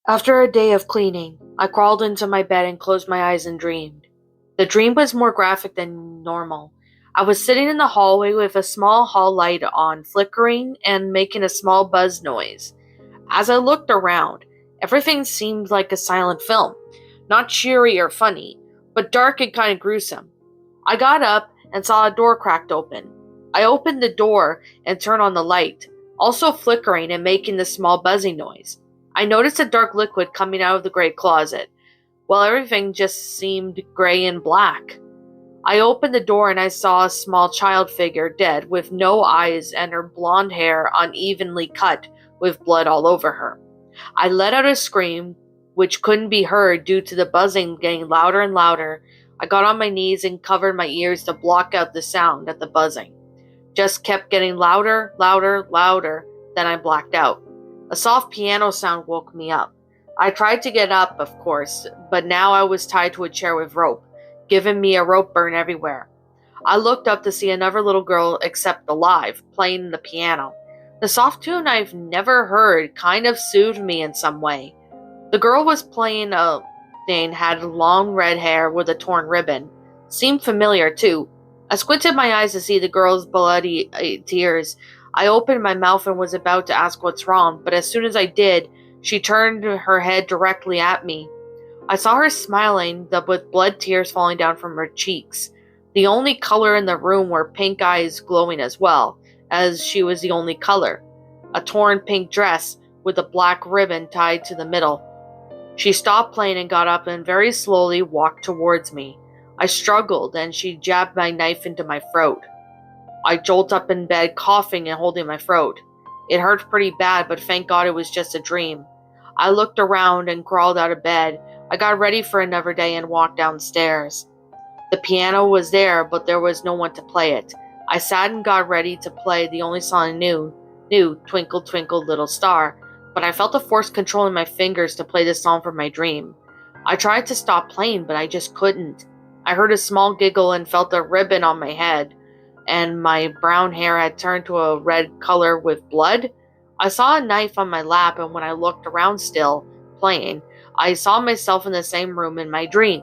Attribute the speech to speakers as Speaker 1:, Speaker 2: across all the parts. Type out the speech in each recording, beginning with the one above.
Speaker 1: After a day of cleaning, I crawled into my bed and closed my eyes and dreamed. The dream was more graphic than normal. I was sitting in the hallway with a small hall light on, flickering and making a small buzz noise. As I looked around, everything seemed like a silent film. Not cheery or funny, but dark and kind of gruesome. I got up and saw a door cracked open. I opened the door and turned on the light, also flickering and making the small buzzing noise. I noticed a dark liquid coming out of the gray closet, while everything just seemed gray and black. I opened the door and I saw a small child figure dead with no eyes and her blonde hair unevenly cut with blood all over her. I let out a scream, which couldn't be heard due to the buzzing getting louder and louder. I got on my knees and covered my ears to block out the sound that the buzzing just kept getting louder, louder, louder. Then I blacked out. A soft piano sound woke me up. I tried to get up, of course, but now I was tied to a chair with rope, giving me a rope burn everywhere. I looked up to see another little girl, except alive, playing the piano. The soft tune I've never heard kind of soothed me in some way. The girl was playing a thing, had long red hair with a torn ribbon. Seemed familiar, too. I squinted my eyes to see the girl's bloody tears. I opened my mouth and was about to ask what's wrong, but as soon as I did, she turned her head directly at me. I saw her smiling, with blood tears falling down from her cheeks. The only color in the room were pink eyes glowing as well, as she was the only color. A torn pink dress with a black ribbon tied to the middle. She stopped playing and got up and very slowly walked towards me. I struggled and she jabbed my knife into my throat. I jolted up in bed, coughing and holding my throat. It hurt pretty bad, but thank God it was just a dream. I looked around and crawled out of bed. I got ready for another day and walked downstairs. The piano was there, but there was no one to play it. I sat and got ready to play the only song I knew, Twinkle Twinkle Little Star, but I felt a force controlling my fingers to play the song from my dream. I tried to stop playing, but I just couldn't. I heard a small giggle and felt a ribbon on my head, and my brown hair had turned to a red color with blood. I saw a knife on my lap, and when I looked around still, playing, I saw myself in the same room in my dream.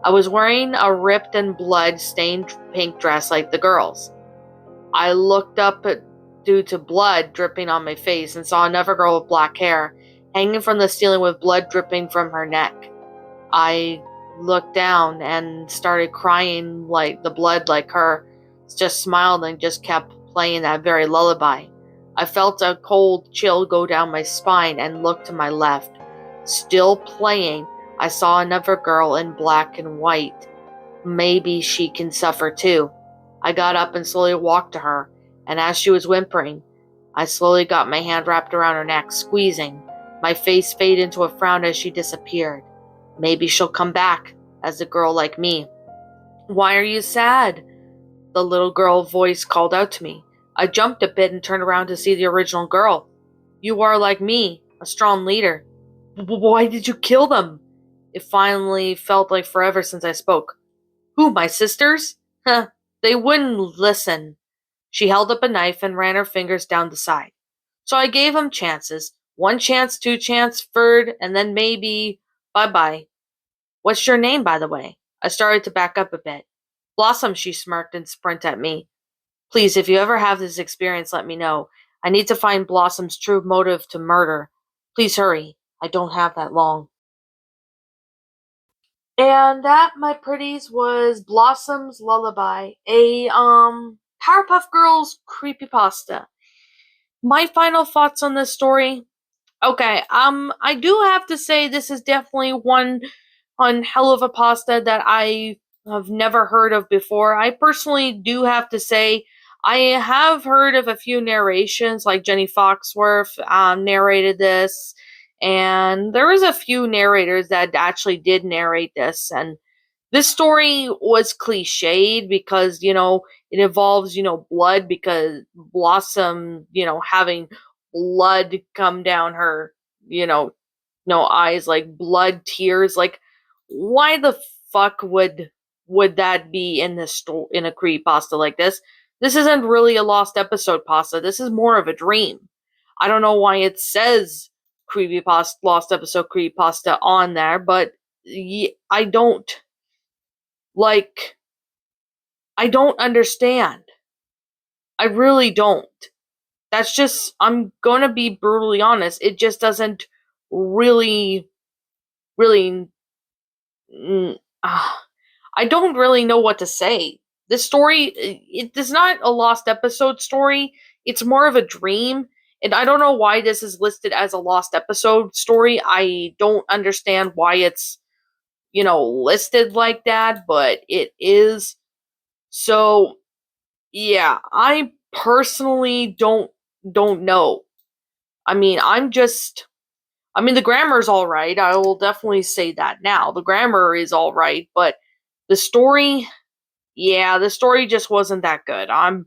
Speaker 1: I was wearing a ripped and blood-stained pink dress like the girls. I looked up due to blood dripping on my face and saw another girl with black hair hanging from the ceiling with blood dripping from her neck. I looked down and started crying like the blood like her, just smiled and just kept playing that very lullaby. I felt a cold chill go down my spine and looked to my left. Still playing, I saw another girl in black and white. Maybe she can suffer too. I got up and slowly walked to her, and as she was whimpering, I slowly got my hand wrapped around her neck, squeezing. My face faded into a frown as she disappeared. Maybe she'll come back as a girl like me. "Why are you sad?" the little girl voice called out to me. I jumped a bit and turned around to see the original girl. "You are like me, a strong leader." "Why did you kill them?" It finally felt like forever since I spoke. "Who, my sisters?" "Huh, they wouldn't listen." She held up a knife and ran her fingers down the side. "So I gave them chances. One chance, two chance, third, and then maybe bye-bye. What's your name, by the way?" I started to back up a bit. "Blossom," she smirked and sprinted at me. "Please, if you ever have this experience, let me know. I need to find Blossom's true motive to murder. Please hurry. I don't have that long." And that, my pretties, was Blossom's Lullaby, a Powerpuff Girls creepypasta. My final thoughts on this story. Okay, I do have to say this is definitely one hell of a pasta that I have never heard of before. I personally do have to say I have heard of a few narrations, like Jenny Foxworth narrated this, and there was a few narrators that actually did narrate this, and this story was cliched because, it involves, blood because Blossom, having blood come down her, no eyes, like blood tears. Like, why the fuck would would that be in this in a creepypasta like this? This isn't really a lost episode pasta. This is more of a dream. I don't know why it says creepypasta, lost episode creepypasta on there, but I don't like. I don't understand. I really don't. That's just. I'm gonna be brutally honest. It just doesn't really. I don't really know what to say. This story, it is not a lost episode story. It's more of a dream. And I don't know why this is listed as a lost episode story. I don't understand why it's, listed like that, but it is. So, yeah, I personally don't know. The grammar's all right. I will definitely say that now. The grammar is all right, but the story, yeah, the story just wasn't that good. I'm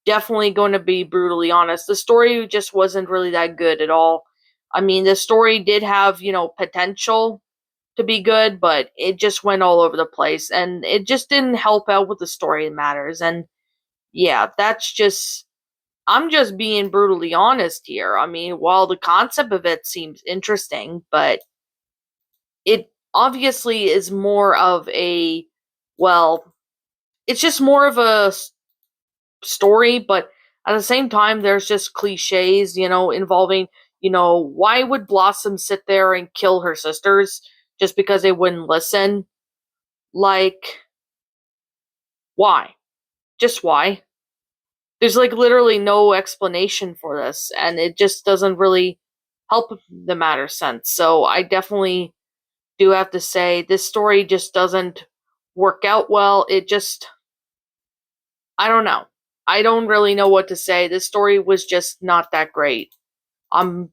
Speaker 1: definitely going to be brutally honest. The story just wasn't really that good at all. The story did have, potential to be good, but it just went all over the place and it just didn't help out with the story matters. And yeah, I'm just being brutally honest here. While the concept of it seems interesting, but it obviously is more of well, it's just more of a story, but at the same time, there's just cliches, involving, why would Blossom sit there and kill her sisters just because they wouldn't listen? Like, why? Just why? There's like literally no explanation for this, and it just doesn't really help the matter sense. So I definitely do have to say this story just doesn't work out well. I don't know. I don't really know what to say. This story was just not that great. I'm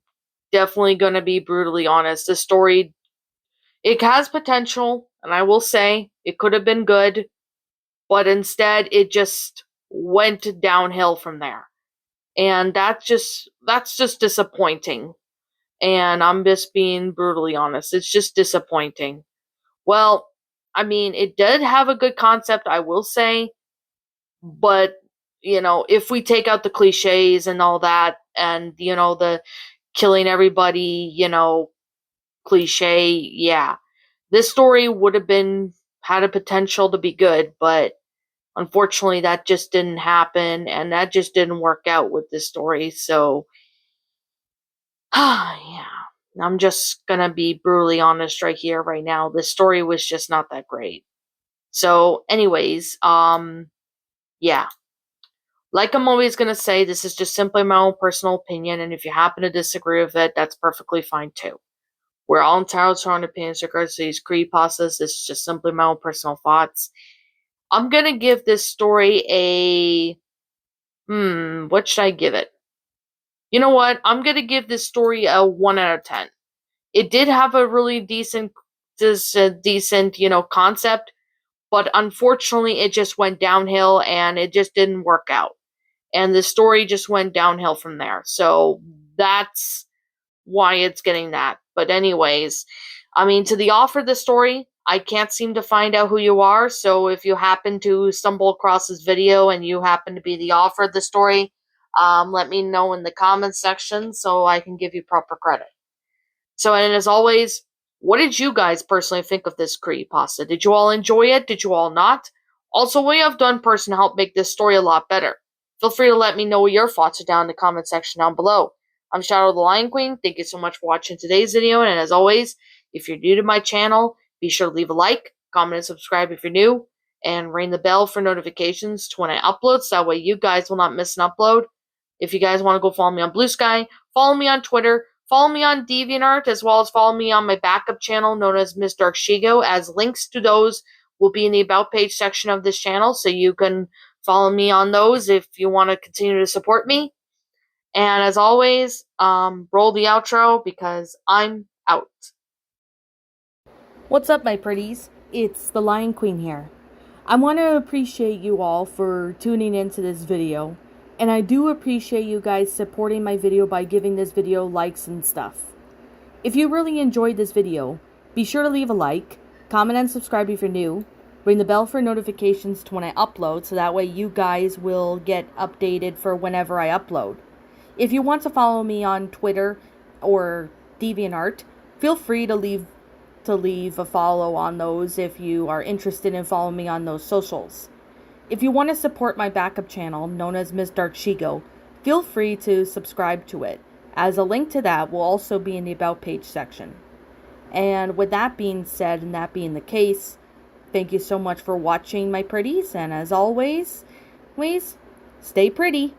Speaker 1: definitely going to be brutally honest. This story, it has potential, and I will say it could have been good, but instead it just went downhill from there. And that's just disappointing. And I'm just being brutally honest. It's just disappointing. Well, it did have a good concept, I will say, but if we take out the cliches and all that, and the killing everybody, cliche, yeah, this story would have been had a potential to be good, but unfortunately that just didn't happen, and that just didn't work out with this story. So yeah, I'm just gonna be brutally honest right here, right now. This story was just not that great. So, anyways, yeah. Like I'm always gonna say, this is just simply my own personal opinion, and if you happen to disagree with it, that's perfectly fine too. We're all entitled to our own opinions regards to these creepypastas. This is just simply my own personal thoughts. I'm gonna give this story what should I give it? You know what? I'm gonna give this story a 1 out of 10. It did have a really decent, concept, but unfortunately it just went downhill and it just didn't work out. And the story just went downhill from there. So that's why it's getting that. But anyways, to the author of the story, I can't seem to find out who you are. So if you happen to stumble across this video and you happen to be the author of the story, let me know in the comments section so I can give you proper credit. So, and as always, what did you guys personally think of this creepypasta? Did you all enjoy it? Did you all not? Also, what you have done personally to help make this story a lot better? Feel free to let me know what your thoughts are down in the comment section down below. I'm Shadow the Lion Queen. Thank you so much for watching today's video. And as always, if you're new to my channel, be sure to leave a like, comment, and subscribe if you're new. And ring the bell for notifications to when I upload, so that way you guys will not miss an upload. If you guys want to go follow me on Blue Sky, follow me on Twitter, follow me on DeviantArt, as well as follow me on my backup channel known as Ms. Dark Shigo, as links to those will be in the About page section of this channel, so you can follow me on those if you want to continue to support me. And as always, roll the outro because I'm out.
Speaker 2: What's up, my pretties? It's the Lion Queen here. I want to appreciate you all for tuning into this video, and I do appreciate you guys supporting my video by giving this video likes and stuff. If you really enjoyed this video, be sure to leave a like, comment and subscribe if you're new, Ring the bell for notifications to when I upload, so that way you guys will get updated for whenever I upload. If you want to follow me on Twitter or DeviantArt, feel free to leave a follow on those if you are interested in following me on those socials. If you want to support my backup channel, known as Ms. Dark Shigo, feel free to subscribe to it, as a link to that will also be in the About page section. And with that being said, and that being the case, thank you so much for watching, my pretties, and as always, please stay pretty.